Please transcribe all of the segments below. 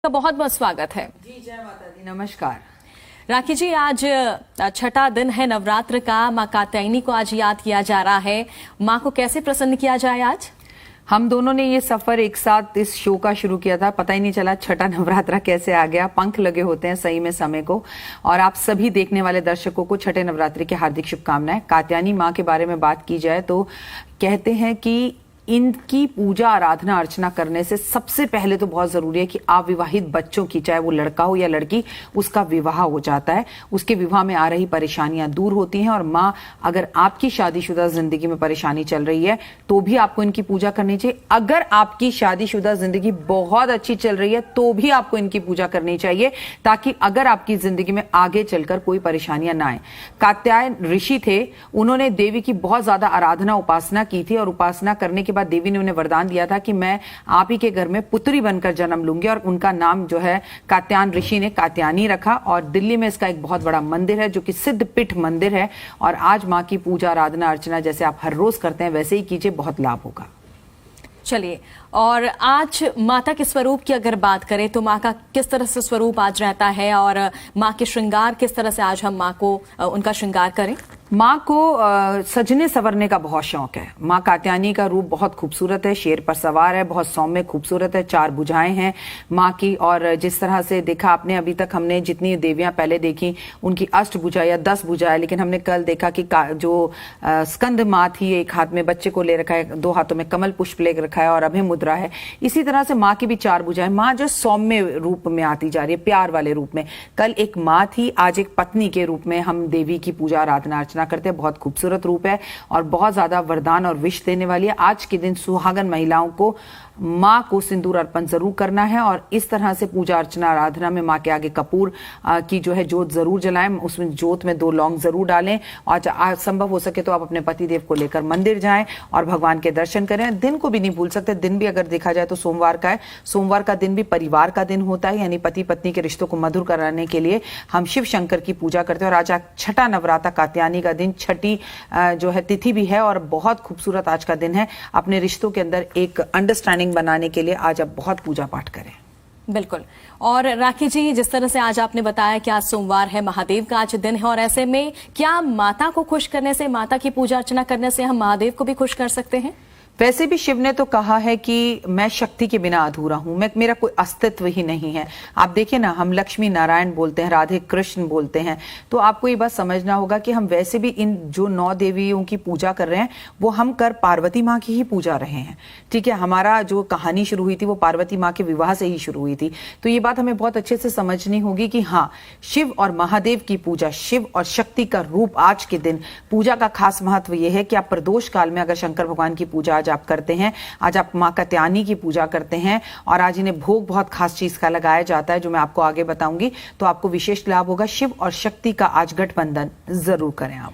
का बहुत बहुत स्वागत है जी। जय माता दी। नमस्कार राखी जी। आज छठा दिन है नवरात्र का। मां कात्यायनी को आज याद किया जा रहा है। मां को कैसे प्रसन्न किया जाए आज? हम दोनों ने ये सफर एक साथ इस शो का शुरू किया था, पता ही नहीं चला छठा नवरात्रा कैसे आ गया। पंख लगे होते हैं सही में समय को। और आप सभी देखने वाले दर्शकों को छठे नवरात्रि की हार्दिक शुभकामनाएं। कात्यायनी मां के बारे में बात की जाए तो कहते हैं कि इनकी पूजा आराधना अर्चना करने से सबसे पहले तो बहुत जरूरी है कि अविवाहित बच्चों की, चाहे वो लड़का हो या लड़की, उसका विवाह हो जाता है। उसके विवाह में आ रही परेशानियां दूर होती हैं। और माँ, अगर आपकी शादीशुदा जिंदगी में परेशानी चल रही है तो भी आपको इनकी पूजा करनी चाहिए। अगर आपकी शादीशुदा जिंदगी बहुत अच्छी चल रही है तो भी आपको इनकी पूजा करनी चाहिए, ताकि अगर आपकी जिंदगी में आगे चलकर कोई परेशानियां ना आए। कात्यायन ऋषि थे, उन्होंने देवी की बहुत ज्यादा आराधना उपासना की थी। और उपासना करने के देवी ने उन्हें वरदान दिया था कि मैं आप ही के घर में पुत्री बनकर जन्म लूंगी। और उनका नाम जो है कात्यायन ऋषि ने कात्यायनी रखा। और दिल्ली में इसका एक बहुत बड़ा मंदिर है जो कि सिद्धपीठ मंदिर है। और आज मां की पूजा आराधना अर्चना जैसे आप हर रोज करते हैं वैसे ही कीजिए, बहुत लाभ होगा। चलिए, और आज माता के स्वरूप की अगर बात करें तो मां का किस तरह से स्वरूप आज रहता है और मां के श्रृंगार किस तरह से आज हम मां को उनका श्रृंगार करें? माँ को सजने संवरने का बहुत शौक है। माँ कात्यायनी का रूप बहुत खूबसूरत है, शेर पर सवार है, बहुत सौम्य खूबसूरत है, 4 भुजाएं हैं माँ की। और जिस तरह से देखा आपने, अभी तक हमने जितनी देवियां पहले देखी उनकी 8 भुजा या 10 भुजाएं, लेकिन हमने कल देखा कि जो स्कंद माँ थी, एक हाथ में बच्चे को ले रखा है, 2 हाथों में कमल पुष्प ले रखा है और अभय मुद्रा है। इसी तरह से माँ की भी 4 भुजाएं। माँ जो सौम्य रूप में आती जा रही है, प्यार वाले रूप में। कल एक माँ थी, आज एक पत्नी के रूप में हम देवी की पूजा आराधना अर्चना करते हैं। बहुत खूबसूरत रूप है और बहुत ज्यादा वरदान और विश देने वाली है। आज के दिन सुहागन महिलाओं को माँ को सिंदूर अर्पण जरूर करना है। और इस तरह से पूजा अर्चना आराधना में माँ के आगे कपूर की जो है जोत जरूर जलाएं, उसमें जोत में 2 लौंग जरूर डालें। और संभव हो सके तो आप अपने पतिदेव को लेकर मंदिर जाएं और भगवान के दर्शन करें। दिन को भी नहीं भूल सकते। दिन भी अगर देखा जाए तो सोमवार का है। सोमवार का दिन भी परिवार का दिन होता है, यानी पति पत्नी के रिश्तों को मधुर कराने के लिए हम शिव शंकर की पूजा करते हैं। और आज छठा नवरात्र कात्यायनी का दिन, छठी जो है तिथि भी है और बहुत खूबसूरत आज का दिन है। अपने रिश्तों के अंदर एक अंडरस्टैंडिंग बनाने के लिए आज आप बहुत पूजा पाठ करें। बिल्कुल। और राखी जी, जिस तरह से आज आपने बताया कि आज सोमवार है, महादेव का आज दिन है, और ऐसे में क्या माता को खुश करने से, माता की पूजा अर्चना करने से हम महादेव को भी खुश कर सकते हैं? वैसे भी शिव ने तो कहा है कि मैं शक्ति के बिना अधूरा हूं, मेरा कोई अस्तित्व ही नहीं है। आप देखिए ना, हम लक्ष्मी नारायण बोलते हैं, राधे कृष्ण बोलते हैं। तो आपको ये बात समझना होगा कि हम वैसे भी इन जो 9 देवियों की पूजा कर रहे हैं वो हम कर पार्वती माँ की ही पूजा रहे हैं। ठीक है, हमारा जो कहानी शुरू हुई थी वो पार्वती माँ के विवाह से ही शुरू हुई थी। तो ये बात हमें बहुत अच्छे से समझनी होगी कि हाँ, शिव और महादेव की पूजा, शिव और शक्ति का रूप आज के दिन पूजा का खास महत्व यह है कि आप प्रदोष काल में अगर शंकर भगवान की पूजा आज आप करते हैं, आज आप मां कात्यायनी की पूजा करते हैं और आज इन्हें भोग बहुत खास चीज का लगाया जाता है जो मैं आपको आगे बताऊंगी, तो आपको विशेष लाभ होगा। शिव और शक्ति का आज गठबंधन जरूर करें आप।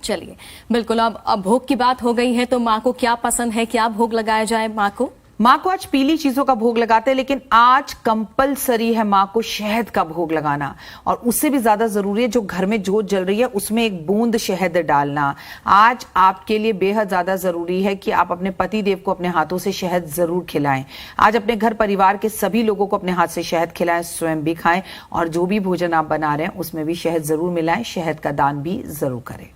चलिए, बिल्कुल। अब भोग की बात हो गई है तो मां को क्या पसंद है, क्या भोग लगाया जाए मां को? माँ को आज पीली चीजों का भोग लगाते हैं, लेकिन आज कंपलसरी है माँ को शहद का भोग लगाना। और उससे भी ज्यादा जरूरी है, जो घर में जोत जल रही है उसमें 1 बूंद शहद डालना। आज आपके लिए बेहद ज्यादा जरूरी है कि आप अपने पति देव को अपने हाथों से शहद जरूर खिलाएं। आज अपने घर परिवार के सभी लोगों को अपने हाथ से शहद खिलाएं, स्वयं भी खाएं। और जो भी भोजन आप बना रहे हैं उसमें भी शहद जरूर मिलाएं, शहद का दान भी जरूर करें।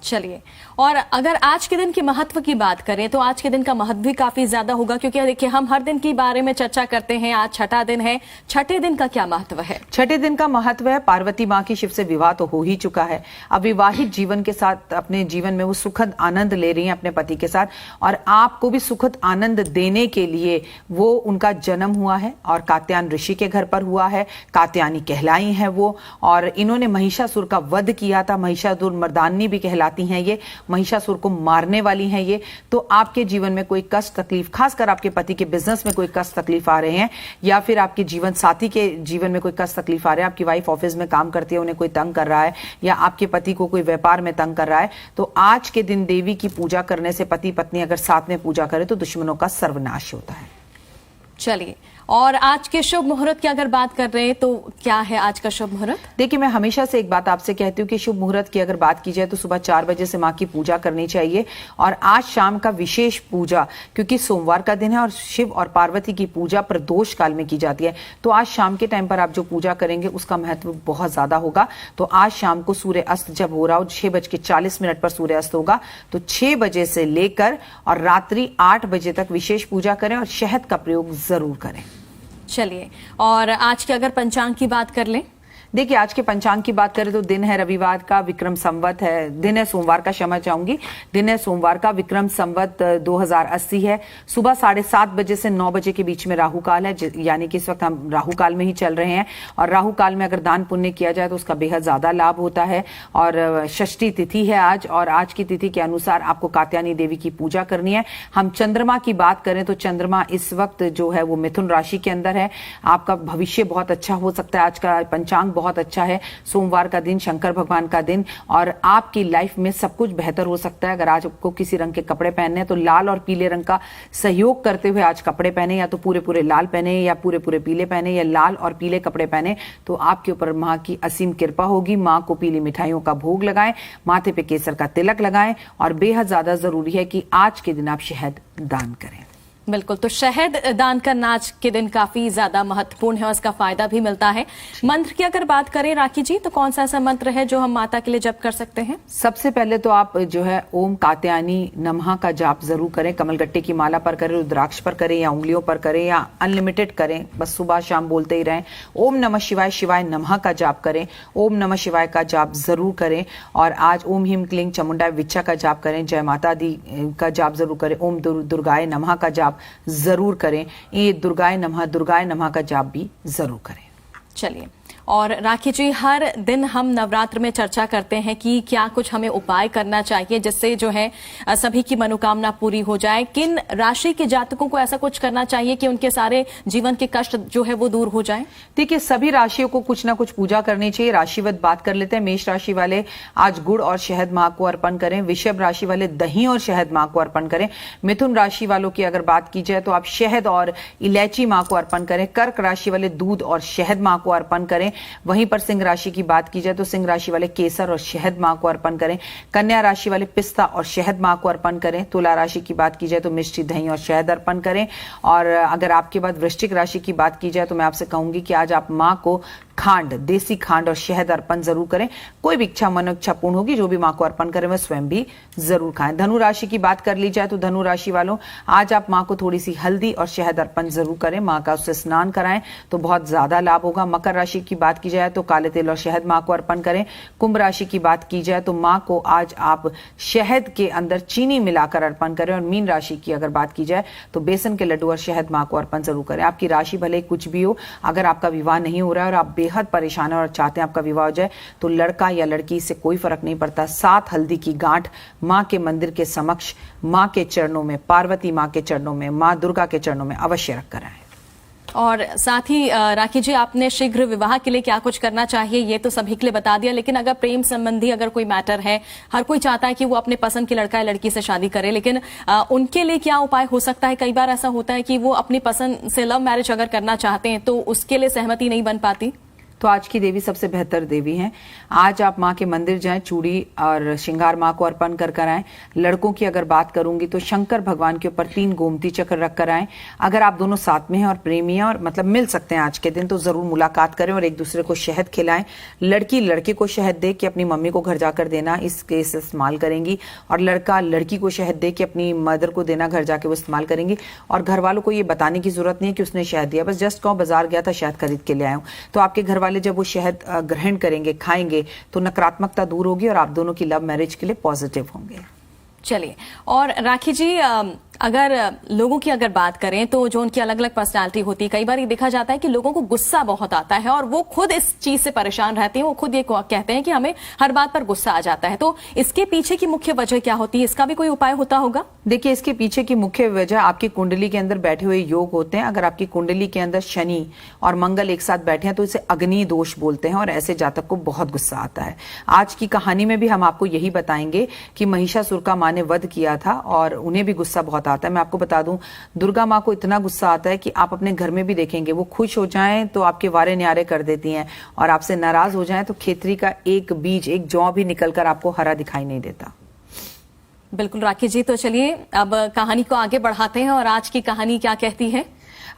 चलिए, और अगर आज के दिन की महत्व की बात करें तो आज के दिन का महत्व भी काफी ज्यादा होगा, क्योंकि देखिए हम हर दिन के बारे में चर्चा करते हैं। आज छठा दिन है, छठे दिन का क्या महत्व है? छठे दिन का महत्व है, पार्वती माँ की शिव से विवाह तो हो ही चुका है। अब विवाहित जीवन के साथ अपने जीवन में वो सुखद आनंद ले रही हैं अपने पति के साथ, और आपको भी सुखद आनंद देने के लिए वो उनका जन्म हुआ है और कात्यायन ऋषि के घर पर हुआ है। कात्यायनी कहलाई है वो, और इन्होंने महिषासुर का वध किया था। महिषासुर मर्दानी भी कहलाती हैं ये, महिषासुर को मारने वाली हैं ये। तो आपके जीवन में कोई कष्ट तकलीफ, खासकर आपके पति के बिजनेस में कोई कष्ट तकलीफ आ रहे हैं, या फिर आपके जीवन साथी के जीवन में कोई कष्ट तकलीफ आ रहे हैं, आपकी वाइफ ऑफिस में काम करती है उन्हें कोई तंग कर रहा है, या आपके पति को कोई व्यापार में तंग कर रहा है, तो आज के दिन देवी की पूजा करने से, पति पत्नी अगर साथ में पूजा करें तो दुश्मनों का सर्वनाश होता है। चलिए, और आज के शुभ मुहूर्त की अगर बात कर रहे हैं तो क्या है आज का शुभ मुहूर्त? देखिए, मैं हमेशा से एक बात आपसे कहती हूँ कि शुभ मुहूर्त की अगर बात की जाए तो सुबह 4 बजे से माँ की पूजा करनी चाहिए। और आज शाम का विशेष पूजा, क्योंकि सोमवार का दिन है और शिव और पार्वती की पूजा प्रदोष काल में की जाती है, तो आज शाम के टाइम पर आप जो पूजा करेंगे उसका महत्व बहुत ज्यादा होगा। तो आज शाम को सूर्य अस्त जब हो रहा हो, 6:40 पर सूर्य अस्त होगा, तो 6 बजे से लेकर और रात्रि 8 बजे तक विशेष पूजा करें और शहद का प्रयोग जरूर करें। चलिए, और आज के अगर पंचांग की बात कर लें? देखिए, आज के पंचांग की बात करें तो दिन है रविवार का, विक्रम संवत है, दिन है सोमवार का, क्षमा चाहूंगी, दिन है सोमवार का, विक्रम संवत 2080 है। सुबह 7:30 बजे से 9 बजे के बीच में राहु काल है, यानी कि इस वक्त हम राहु काल में ही चल रहे हैं। और राहु काल में अगर दान पुण्य किया जाए तो उसका बेहद ज्यादा लाभ होता है। और षष्ठी तिथि है आज, और आज की तिथि के अनुसार आपको कात्यायनी देवी की पूजा करनी है। हम चंद्रमा की बात करें तो चंद्रमा इस वक्त जो है वो मिथुन राशि के अंदर है। आपका भविष्य बहुत अच्छा हो सकता है। आज का पंचांग बहुत अच्छा है। सोमवार का दिन, शंकर भगवान का दिन, और आपकी लाइफ में सब कुछ बेहतर हो सकता है। अगर आज आपको किसी रंग के कपड़े पहनने हैं तो लाल और पीले रंग का सहयोग करते हुए आज कपड़े पहने, या तो पूरे पूरे लाल पहने या पूरे पूरे पीले पहने या लाल और पीले कपड़े पहने, तो आपके ऊपर मां की असीम कृपा होगी। मां को पीली मिठाइयों का भोग लगाएं, माथे पे केसर का तिलक लगाएं, और बेहद ज्यादा जरूरी है कि आज के दिन आप शहद दान करें। बिल्कुल, तो शहद दान करना आज के दिन काफी ज्यादा महत्वपूर्ण है और उसका फायदा भी मिलता है। मंत्र की अगर बात करें राखी जी, तो कौन सा ऐसा मंत्र है जो हम माता के लिए जप कर सकते हैं? सबसे पहले तो आप जो है ओम कात्यायनी नमः का जाप जरूर करें। कमलगट्टे की माला पर करें, रुद्राक्ष पर करें, या उंगलियों पर करें, या अनलिमिटेड करें, बस सुबह शाम बोलते ही रहें। ओम नमः शिवाय शिवाय नमः का जाप करें, ओम नमः शिवाय का जाप जरूर करें। और आज ओम ह्रीं क्लीं चामुंडाय विच्चा का जाप करें, जय माता दी का जाप जरूर करें, ओम दुर्गाय नमः का जाप जरूर करें। ये दुर्गाय नमः का जाप भी जरूर करें। चलिए, और राखी जी, हर दिन हम नवरात्र में चर्चा करते हैं कि क्या कुछ हमें उपाय करना चाहिए जिससे जो है सभी की मनोकामना पूरी हो जाए। किन राशि के जातकों को ऐसा कुछ करना चाहिए कि उनके सारे जीवन के कष्ट जो है वो दूर हो जाए? देखिए, सभी राशियों को कुछ ना कुछ पूजा करनी चाहिए। राशिवत बात कर लेते हैं। मेष राशि वाले आज गुड़ और शहद मां को अर्पण करें। वृषभ राशि वाले दही और शहद मां को अर्पण करें। मिथुन राशि वालों की अगर बात की जाए तो आप शहद और इलायची मां को अर्पण करें। कर्क राशि वाले दूध और शहद मां को अर्पण करें। वहीं पर सिंह राशि की बात की जाए तो सिंह राशि वाले केसर और शहद मां को अर्पण करें। कन्या राशि वाले पिस्ता और शहद मां को अर्पण करें। तुला राशि की बात की जाए तो मिष्टी, दही और शहद अर्पण करें। और अगर आपके बाद वृश्चिक राशि की बात की जाए तो मैं आपसे कहूंगी कि आज आप मां को खांड, देसी खांड और शहद अर्पण जरूर करें। कोई भी इच्छा मन इच्छा पूर्ण होगी, जो भी मां को अर्पण करें वह स्वयं भी जरूर खाएं। धनु राशि की बात कर ली जाए तो धनु राशि वालों, आज आप मां को थोड़ी सी हल्दी और शहद अर्पण जरूर करें। मां का उससे स्नान कराएं तो बहुत ज्यादा लाभ होगा। मकर राशि की बात की जाए तो काले तिल और शहद मां को अर्पण करें। कुंभ राशि की बात की जाए तो मां को आज आप शहद के अंदर चीनी मिलाकर अर्पण करें। और मीन राशि की अगर बात की जाए तो बेसन के लड्डू और शहद मां को अर्पण जरूर करें। आपकी राशि भले कुछ भी हो, अगर आपका विवाह नहीं हो रहा है और आप बेहद परेशान है और चाहते हैं आपका विवाह हो जाए, तो लड़का या लड़की से कोई फर्क नहीं पड़ता, 7 हल्दी की गांठ मां के मंदिर के समक्ष, मां के चरणों में, पार्वती मां के चरणों में, मां दुर्गा के चरणों में अवश्य रखकर आए। और साथ ही राखी जी, आपने शीघ्र विवाह के लिए क्या कुछ करना चाहिए ये तो सभी के लिए बता दिया, लेकिन अगर प्रेम संबंधी अगर कोई मैटर है, हर कोई चाहता है कि वो अपने पसंद की लड़का या लड़की से शादी करे, लेकिन उनके लिए क्या उपाय हो सकता है? कई बार ऐसा होता है कि वो अपनी पसंद से लव मैरिज अगर करना चाहते हैं तो उसके लिए सहमति नहीं बन पाती। तो आज की देवी सबसे बेहतर देवी हैं। आज आप मां के मंदिर जाएं, चूड़ी और श्रृंगार मां को अर्पण कर कर आएं। लड़कों की अगर बात करूंगी तो शंकर भगवान के ऊपर 3 गोमती चक्र रख कर आएं। अगर आप दोनों साथ में हैं और प्रेमी हैं और मतलब मिल सकते हैं आज के दिन, तो जरूर मुलाकात करें और एक दूसरे को शहद खिलाएं। लड़की लड़के को शहद दे के अपनी मम्मी को घर जाकर देना, इसके इस्तेमाल करेंगी। और लड़का लड़की को शहद दे के अपनी मदर को देना, घर जाके वो इस्तेमाल करेंगी। और घर वालों को ये बताने की जरूरत नहीं है कि उसने शहद दिया, बस जस्ट कहो बाजार गया था शहद खरीद के ले आया हूं। तो आपके घर वाले जब वो शहद ग्रहण करेंगे, खाएंगे, तो नकारात्मकता दूर होगी और आप दोनों की लव मैरिज के लिए पॉजिटिव होंगे। चलिए, और राखी जी, अगर लोगों की अगर बात करें तो जो उनकी अलग अलग पर्सनालिटी होती है, कई बार ये देखा जाता है कि लोगों को गुस्सा बहुत आता है और वो खुद इस चीज से परेशान रहते हैं। वो खुद ये कहते हैं कि हमें हर बात पर गुस्सा आ जाता है। तो इसके पीछे की मुख्य वजह क्या होती है? इसका भी कोई उपाय होता होगा? देखिए, इसके पीछे की मुख्य वजह आपकी कुंडली के अंदर बैठे हुए योग होते हैं। अगर आपकी कुंडली के अंदर शनि और मंगल एक साथ बैठे हैं तो इसे अग्नि दोष बोलते हैं और ऐसे जातक को बहुत गुस्सा आता है। आज की कहानी में भी हम आपको यही बताएंगे कि महिषासुर का मां ने वध किया था और उन्हें भी गुस्सा बहुत गुस्सा आता है। मैं आपको बता दूं, दुर्गा माँ को इतना गुस्सा आता है कि आप अपने घर में भी देखेंगे, वो खुश हो जाएं तो आपके वारे न्यारे कर देती हैं, और आपसे नाराज हो जाएं तो खेतरी का एक बीज, एक जौ भी निकलकर आपको हरा दिखाई नहीं देता। बिल्कुल राखी जी, तो चलिए अब कहानी को आगे बढ़ाते हैं और आज की कहानी क्या कहती है।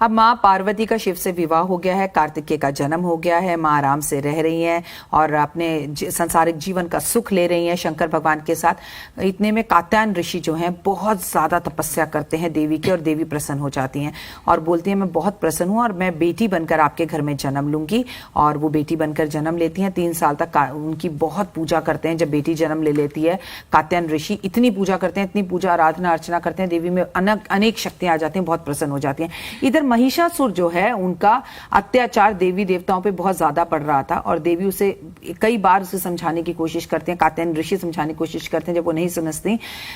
अब माँ पार्वती का शिव से विवाह हो गया है, कार्तिकेय का जन्म हो गया है, माँ आराम से रह रही हैं और अपने संसारिक जीवन का सुख ले रही हैं शंकर भगवान के साथ। इतने में कात्यायन ऋषि जो हैं बहुत ज्यादा तपस्या करते हैं देवी की, और देवी प्रसन्न हो जाती हैं और बोलती हैं मैं बहुत प्रसन्न हूँ और मैं बेटी बनकर आपके घर में जन्म लूंगी। और वो बेटी बनकर जन्म लेती हैं। 3 साल तक उनकी बहुत पूजा करते हैं। जब बेटी जन्म ले लेती है, कात्यायन ऋषि इतनी पूजा करते हैं, इतनी पूजा आराधना अर्चना करते हैं, देवी में अनेक शक्तियां आ जाती हैं, बहुत प्रसन्न हो जाती हैं। इधर महिषासुर जो है, उनका अत्याचार देवी देवताओं पे बहुत ज्यादा पड़ रहा था और देवी उसे कई बार उसे समझाने की कोशिश करते हैं, कात्यायन ऋषि समझाने की कोशिश करते हैं। जब वो नहीं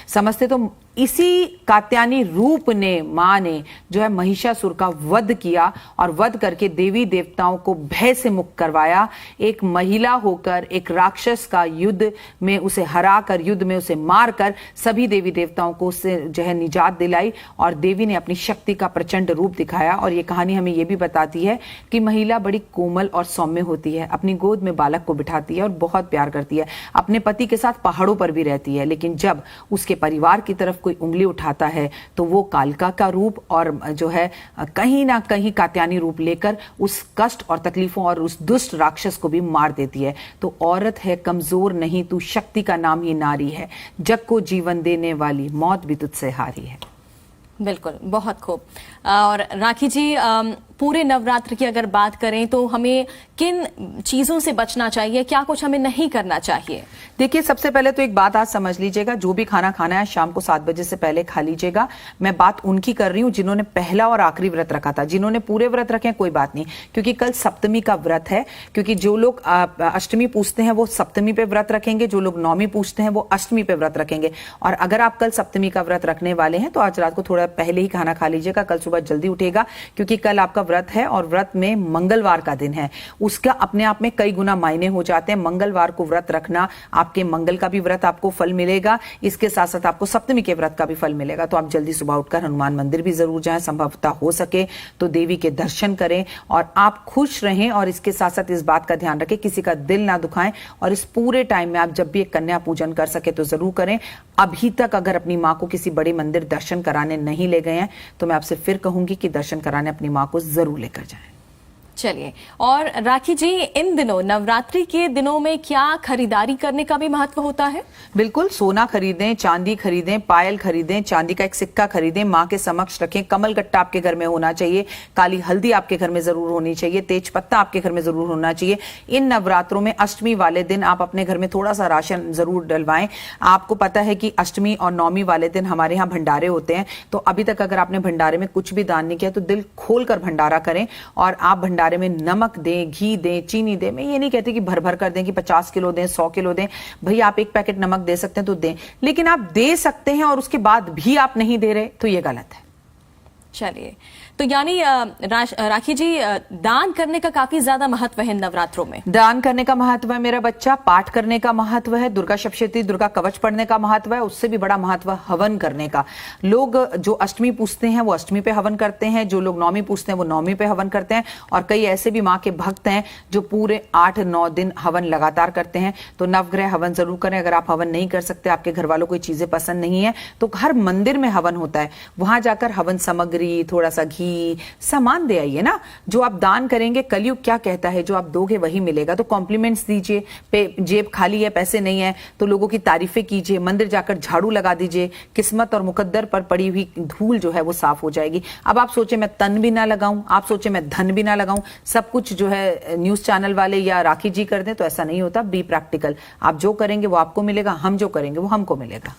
समझते तो इसी कात्यायनी रूप ने, मां ने जो है महिषासुर का वध किया और वध करके देवी देवताओं को भय से मुक्त करवाया। एक महिला होकर एक राक्षस का युद्ध में उसे हराकर, युद्ध में उसे मारकर सभी देवी देवताओं को उससे जो है निजात दिलाई और देवी ने अपनी शक्ति का प्रचंड रूप दिखाया। और ये कहानी हमें ये भी बताती है कि महिला बड़ी कोमल और सौम्य होती है, अपनी गोद में बालक को बिठाती है और बहुत प्यार करती है, अपने पति के साथ पहाड़ों पर भी रहती है। लेकिन जब उसके परिवार की तरफ कोई उंगली उठाता है तो वो कालिका का रूप और जो है कहीं ना कहीं कात्यायनी रूप लेकर उस कष्ट और तकलीफों और उस दुष्ट राक्षस को भी मार देती है। तो औरत है, कमजोर नहीं, तू शक्ति का नाम ही नारी है, जग को जीवन देने वाली, मौत भी तुझसे हारी है। बिल्कुल, बहुत खूब। और राखी जी, पूरे नवरात्र की अगर बात करें तो हमें किन चीजों से बचना चाहिए, क्या कुछ हमें नहीं करना चाहिए? देखिए, सबसे पहले तो एक बात आज समझ लीजिएगा, जो भी खाना खाना है शाम को 7 बजे से पहले खा लीजिएगा। मैं बात उनकी कर रही हूं जिन्होंने पहला और आखिरी व्रत रखा था। जिन्होंने पूरे व्रत रखे कोई बात नहीं, क्योंकि कल सप्तमी का व्रत है। क्योंकि जो लोग अष्टमी पूछते हैं वो सप्तमी पे व्रत रखेंगे, जो लोग नौमी पूछते हैं वो अष्टमी पे व्रत रखेंगे। और अगर आप कल सप्तमी का व्रत रखने वाले हैं तो आज रात को थोड़ा पहले ही खाना खा लीजिएगा, कल सुबह जल्दी उठेगा, क्योंकि कल आपका व्रत है और व्रत में मंगलवार का दिन है, उसका अपने आप में कई गुना मायने हो जाते हैं। मंगलवार को व्रत रखना, आपके मंगल का भी व्रत आपको फल मिलेगा, इसके साथ साथ आपको सप्तमी के व्रत का भी फल मिलेगा। तो आप जल्दी सुबह उठकर हनुमान मंदिर भी जरूर जाएं, संभवतः हो सके तो देवी के दर्शन करें और आप खुश रहें। और इसके साथ साथ इस बात का ध्यान रखें किसी का दिल ना दुखाएं। और इस पूरे टाइम में आप जब भी एक कन्या पूजन कर सके तो जरूर करें। अभी तक अगर अपनी मां को किसी बड़े मंदिर दर्शन कराने नहीं ले गए हैं तो मैं आपसे फिर कहूंगी कि दर्शन कराने अपनी मां को जरूर लेकर जाएं। चलिए, और राखी जी, इन दिनों नवरात्रि के दिनों में क्या खरीदारी करने का भी महत्व होता है? बिल्कुल, सोना खरीदें, चांदी खरीदें, पायल खरीदें, चांदी का एक सिक्का खरीदें, मां के समक्ष रखें। कमल गट्टा आपके घर में होना चाहिए, काली हल्दी आपके घर में जरूर होनी चाहिए, तेज पत्ता आपके घर में जरूर होना चाहिए। इन नवरात्रों में अष्टमी वाले दिन आप अपने घर में थोड़ा सा राशन जरूर डलवाएं। आपको पता है कि अष्टमी और नौमी वाले दिन हमारे यहाँ भंडारे होते हैं, तो अभी तक अगर आपने भंडारे में कुछ भी दान नहीं किया तो दिल खोलकर भंडारा करें। और आप भंडारे में नमक दें, घी दें, चीनी दें। मैं ये नहीं कहती कि भर भर कर दें कि 50 किलो दें, 100 किलो दें। भाई आप 1 पैकेट नमक दे सकते हैं तो दें, लेकिन आप दे सकते हैं और उसके बाद भी आप नहीं दे रहे तो ये गलत है। चलिए, तो यानी राखी जी, दान करने का काफी ज्यादा महत्व है नवरात्रों में। दान करने का महत्व है मेरा बच्चा, पाठ करने का महत्व है, दुर्गा सप्तशती, दुर्गा कवच पढ़ने का महत्व है, उससे भी बड़ा महत्व हवन करने का। लोग जो अष्टमी पूछते हैं वो अष्टमी पे हवन करते हैं, जो लोग नौमी पूछते हैं वो नौमी पे हवन करते हैं, और कई ऐसे भी माँ के भक्त हैं जो पूरे 8-9 दिन हवन लगातार करते हैं। तो नवग्रह हवन जरूर करें। अगर आप हवन नहीं कर सकते, आपके घर वालों को कोई चीजें पसंद नहीं है, तो हर मंदिर में हवन होता है, वहां जाकर हवन सामग्री, थोड़ा सा घी, सामान दे आइए ना। जो आप दान करेंगे, कलयुग क्या कहता है, जो आप दोगे वही मिलेगा। तो कॉम्प्लीमेंट्स दीजिए, जेब खाली है, पैसे नहीं है तो लोगों की तारीफें कीजिए, मंदिर जाकर झाड़ू लगा दीजिए, किस्मत और मुकद्दर पर पड़ी हुई धूल जो है वो साफ हो जाएगी। अब आप सोचे मैं तन भी ना लगाऊं, आप सोचे मैं धन भी ना लगाऊं, सब कुछ जो है न्यूज चैनल वाले या राखी जी कर दें, तो ऐसा नहीं होता। बी प्रैक्टिकल, आप जो करेंगे वो आपको मिलेगा, हम जो करेंगे वो हमको मिलेगा।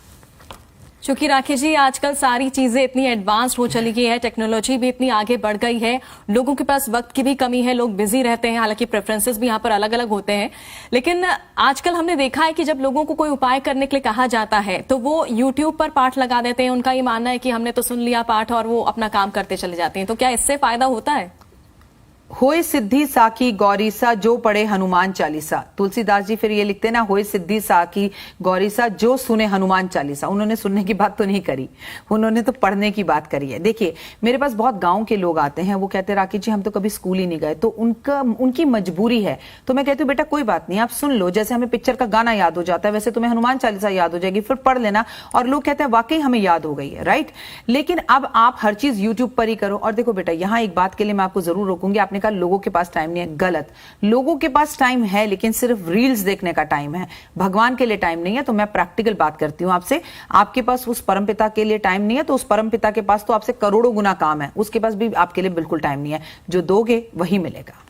क्योंकि राखी जी, आजकल सारी चीजें इतनी एडवांस हो चली गई है, टेक्नोलॉजी भी इतनी आगे बढ़ गई है, लोगों के पास वक्त की भी कमी है, लोग बिजी रहते हैं, हालांकि प्रेफरेंसेस भी यहाँ पर अलग अलग होते हैं। लेकिन आजकल हमने देखा है कि जब लोगों को कोई उपाय करने के लिए कहा जाता है तो वो यूट्यूब पर पाठ लगा देते हैं। उनका ये मानना है कि हमने तो सुन लिया पाठ और वो अपना काम करते चले जाते हैं। तो क्या इससे फायदा होता है? होए सिद्धि साखी गौरीसा जो पढ़े हनुमान चालीसा। तुलसीदास जी फिर ये लिखते हैं ना, होए सिद्धि साखी गौरीसा जो सुने हनुमान चालीसा। उन्होंने सुनने की बात तो नहीं करी, उन्होंने तो पढ़ने की बात करी है। देखिए मेरे पास बहुत गांव के लोग आते हैं, वो कहते हैं राखी जी हम तो कभी स्कूल ही नहीं गए, तो उनकी मजबूरी है। तो मैं कहती हूँ बेटा कोई बात नहीं, आप सुन लो, जैसे हमें पिक्चर का गाना याद हो जाता है वैसे तुम्हें हनुमान चालीसा याद हो जाएगी, फिर पढ़ लेना। और लोग कहते हैं वाकई हमें याद हो गई है, राइट। लेकिन अब आप हर चीज यूट्यूब पर ही करो। और देखो बेटा यहाँ एक बात के लिए मैं आपको जरूर रोकूंगी, आपने कहा लोगों के पास टाइम नहीं है, गलत। लोगों के पास टाइम है लेकिन सिर्फ रील्स देखने का टाइम है, भगवान के लिए टाइम नहीं है। तो मैं प्रैक्टिकल बात करती हूं आपसे, आपके पास उस परमपिता के लिए टाइम नहीं है तो उस परमपिता के पास तो आपसे करोड़ों गुना काम है, उसके पास भी आपके लिए बिल्कुल टाइम नहीं है। जो दोगे वही मिलेगा।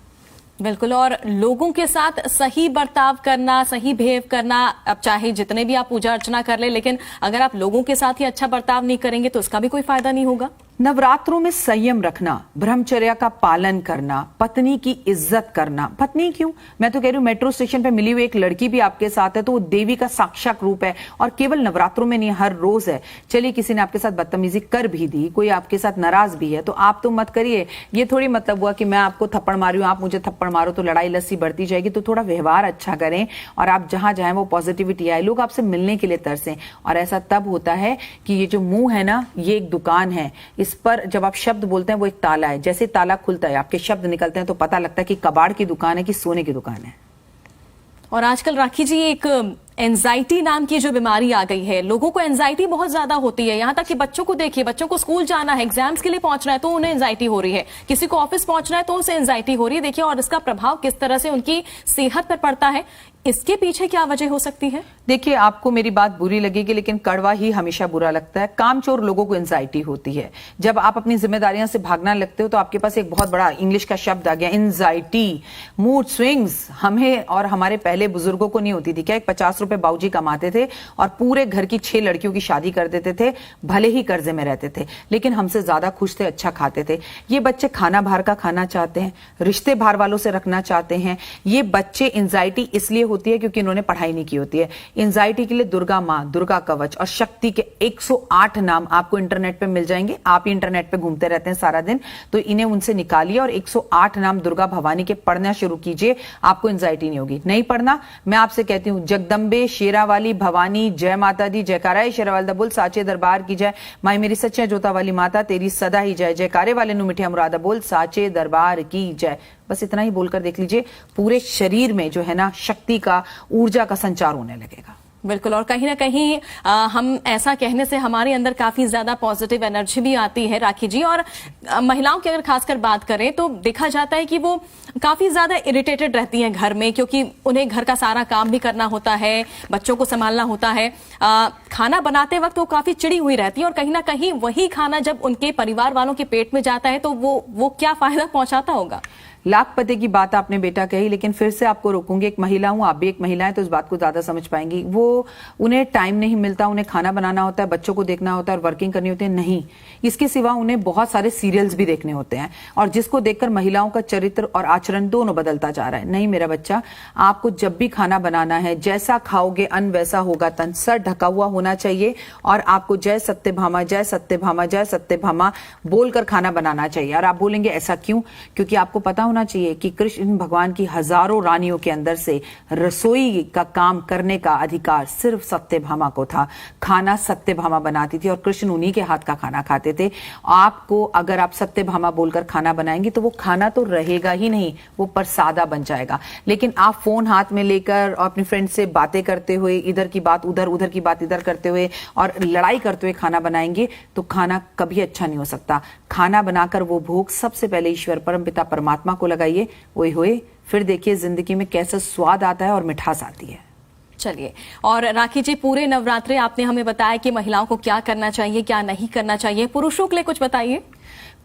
बिल्कुल। और लोगों के साथ सही बर्ताव करना, सही बिहेव करना, अब चाहे जितने भी आप पूजा अर्चना कर ले, लेकिन अगर आप लोगों के साथ ही अच्छा बर्ताव नहीं करेंगे तो उसका भी कोई फायदा नहीं होगा। नवरात्रों में संयम रखना, ब्रह्मचर्य का पालन करना, पत्नी की इज्जत करना। पत्नी क्यों, मैं तो कह रही हूं मेट्रो स्टेशन पे मिली हुई एक लड़की भी आपके साथ है तो वो देवी का साक्षात रूप है। और केवल नवरात्रों में नहीं, हर रोज है। चलिए किसी ने आपके साथ बदतमीजी कर भी दी, कोई आपके साथ नाराज भी है, तो आप तो मत करिए। ये थोड़ी मतलब हुआ कि मैं आपको थप्पड़ मारी हूं, आप मुझे थप्पड़ मारो तो लड़ाई लस्सी बढ़ती जाएगी। तो थोड़ा व्यवहार अच्छा करें और आप जहां जाएं वो पॉजिटिविटी आए, लोग आपसे मिलने के लिए तरसें। और ऐसा तब होता है कि ये जो मुंह है ना, ये एक दुकान है, इस पर जब आप शब्द बोलते हैं वो एक ताला है, जैसे ताला खुलता है आपके शब्द निकलते हैं तो पता लगता है कि कबाड़ की दुकान है कि सोने की दुकान है। और आजकल राखी जी एक एंजाइटी नाम की जो बीमारी आ गई है, लोगों को एंजाइटी बहुत ज्यादा होती है। यहां तक कि बच्चों को देखिए, बच्चों को स्कूल जाना है, एग्जाम्स के लिए पहुंचना है तो उन्हें एंजाइटी हो रही है, किसी को ऑफिस पहुंचना है तो उसे एंजाइटी हो रही है। देखिए और इसका प्रभाव किस तरह से उनकी सेहत पर पड़ता है, इसके पीछे क्या वजह हो सकती है? देखिए आपको मेरी बात बुरी लगेगी लेकिन कड़वा ही हमेशा बुरा लगता है। कामचोर लोगों को एंजाइटी होती है। जब आप अपनी जिम्मेदारियों से भागना लगते हो तो आपके पास एक बहुत बड़ा इंग्लिश का शब्द आ गया, एंजाइटी, मूड स्विंग्स। हमें और हमारे पहले बुजुर्गों को नहीं होती थी क्या? एक 50 रुपए बाबूजी कमाते थे और पूरे घर की 6 लड़कियों की शादी कर देते थे, भले ही कर्जे में रहते थे लेकिन हमसे ज्यादा खुश थे, अच्छा खाते थे। ये बच्चे खाना बाहर का खाना चाहते हैं, रिश्ते बाहर वालों से रखना चाहते हैं। ये बच्चे एंजाइटी इसलिए होती है क्योंकि इन्होंने पढ़ाई नहीं की होती है। एंजाइटी के लिए दुर्गा माँ, दुर्गा कवच और शक्ति के 108 नाम आपको इंटरनेट पे मिल जाएंगे। आप ही इंटरनेट पे घूमते रहते हैं सारा दिन, तो इन्हें उनसे निकालिए और 108 नाम दुर्गा भवानी के पढ़ना शुरू कीजिए, आपको एंजाइटी नहीं होगी। नहीं पढ़ना, मैं आपसे कहती हूं जगदम्बे शेरावाली भवानी जय माता दी, जयकारा शेरावाली बोल, साचे दरबार की जय, माई मेरी सच्चे जोता वाली माता तेरी सदा ही जय, जयकारे वाले नु मिठिया मुरादा बोल, साचे दरबार की जय। बस इतना ही बोलकर देख लीजिए, पूरे शरीर में जो है ना शक्ति का, ऊर्जा का संचार होने लगेगा। बिल्कुल। और कहीं ना कहीं हम ऐसा कहने से हमारे अंदर काफी ज्यादा पॉजिटिव एनर्जी भी आती है राखी जी। और महिलाओं की अगर खासकर बात करें तो देखा जाता है कि वो काफी ज्यादा इरिटेटेड रहती हैं घर में, क्योंकि उन्हें घर का सारा काम भी करना होता है, बच्चों को संभालना होता है, खाना बनाते वक्त वो काफी चिड़ी हुई रहती है। और कहीं ना कहीं वही खाना जब उनके परिवार वालों के पेट में जाता है तो वो क्या फायदा पहुंचाता होगा? लाख पते की बात आपने बेटा कही, लेकिन फिर से आपको रोकूंगी, एक महिला हूं, आप भी एक महिला है तो इस बात को ज्यादा समझ पाएंगी। वो उन्हें टाइम नहीं मिलता, उन्हें खाना बनाना होता है, बच्चों को देखना होता है और वर्किंग करनी होती है। नहीं, इसके सिवा उन्हें बहुत सारे सीरियल्स भी देखने होते हैं और जिसको देखकर महिलाओं का चरित्र और आचरण दोनों बदलता जा रहा है। नहीं मेरा बच्चा, आपको जब भी खाना बनाना है, जैसा खाओगे अन्न वैसा होगा तन, सर ढका हुआ होना चाहिए और आपको जय सत्यभामा, जय सत्यभामा, जय सत्यभामा बोलकर खाना बनाना चाहिए। और आप बोलेंगे ऐसा क्यों? क्योंकि आपको पता होना चाहिए कि कृष्ण भगवान की हजारों रानियों के अंदर से रसोई का काम करने का अधिकार सिर्फ सत्यभामा को था। खाना सत्यभामा बनाती थी और कृष्ण उन्हीं के हाथ का खाना खाते थे। आपको अगर आप सत्यभामा बोलकर खाना बनाएंगे तो वो खाना तो रहेगा ही नहीं, वो प्रसादा बन जाएगा। लेकिन आप फोन हाथ में लेकर और अपनी फ्रेंड से बातें करते हुए, इधर की बात उधर, उधर की बात इधर करते हुए और लड़ाई करते हुए खाना बनाएंगे तो खाना कभी अच्छा नहीं हो सकता। खाना बनाकर वो भोग सबसे पहले ईश्वर परमपिता परमात्मा को लगाइए, ओए होए, फिर देखिए जिंदगी में कैसा स्वाद आता है और मिठास आती है। चलिए, और राखी जी पूरे नवरात्रे आपने हमें बताया कि महिलाओं को क्या करना चाहिए, क्या नहीं करना चाहिए। पुरुषों के लिए कुछ बताइए।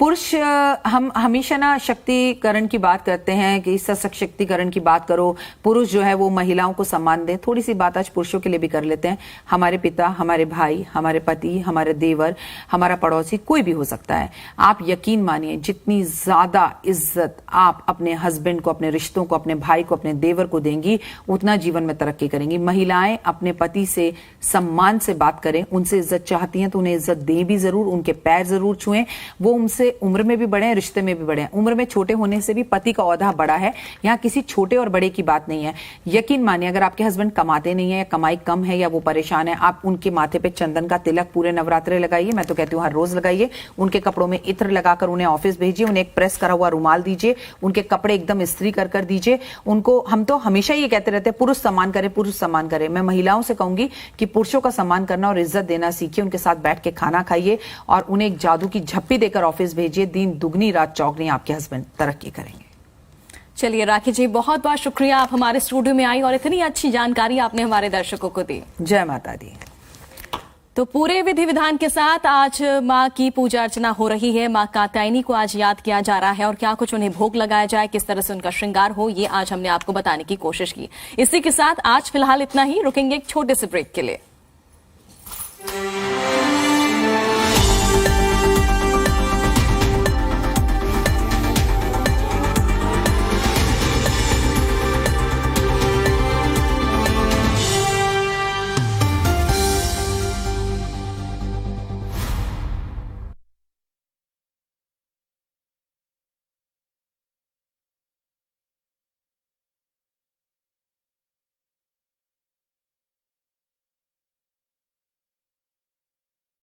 पुरुष, हम हमेशा ना शक्तिकरण की बात करते हैं कि सशक्तिकरण की बात करो, पुरुष जो है वो महिलाओं को सम्मान दें। थोड़ी सी बात आज पुरुषों के लिए भी कर लेते हैं। हमारे पिता, हमारे भाई, हमारे पति, हमारे देवर, हमारा पड़ोसी, कोई भी हो सकता है। आप यकीन मानिए जितनी ज्यादा इज्जत आप अपने हस्बैंड को, अपने रिश्तों को, अपने भाई को, अपने देवर को देंगी, उतना जीवन में तरक्की करेंगी। महिलाएं अपने पति से सम्मान से बात करें, उनसे इज्जत चाहती हैं तो उन्हें इज्जत दें भी जरूर, उनके पैर जरूर छुएं, वो उनसे से उम्र में भी बड़े हैं, रिश्ते में भी बड़े हैं। उम्र में छोटे होने से भी पति का ओहदा बड़ा है। यहाँ किसी छोटे और बड़े की बात नहीं है। यकीन मानिए, अगर आपके हस्बैंड कमाते नहीं है या कमाई कम है या वो परेशान है, आप उनके माथे पे चंदन का तिलक पूरे नवरात्रे लगाइए। मैं तो कहती हूँ हर रोज लगाइए। उनके कपड़ों में इत्र लगाकर उन्हें ऑफिस भेजिए। उन्हें एक प्रेस करा हुआ रुमाल दीजिए। उनके कपड़े एकदम इस्त्री कर दीजिए उनको। हम तो हमेशा ये कहते रहते हैं पुरुष सम्मान करे, पुरुष सम्मान करे। मैं महिलाओं से कहूंगी कि पुरुषों का सम्मान करना और इज्जत देना सीखिए। उनके साथ बैठ के खाना खाइए और उन्हें एक जादू की झप्पी देकर ऑफिस भेजिए। दिन दुगनी रात चौगनी आपके हस्बैंड तरक्की करेंगे। चलिए राखी जी, बहुत बहुत शुक्रिया, आप हमारे स्टूडियो में आई और इतनी अच्छी जानकारी आपने हमारे दर्शकों को दी। जय माता दी। तो पूरे विधि विधान के साथ आज मां की पूजा अर्चना हो रही है। मां कात्यायनी को आज याद किया जा रहा है और क्या कुछ उन्हें भोग लगाया जाए, किस तरह से उनका श्रृंगार हो, ये आज हमने आपको बताने की कोशिश की। इसी के साथ आज फिलहाल इतना ही। रुकेंगे एक छोटे से ब्रेक के लिए।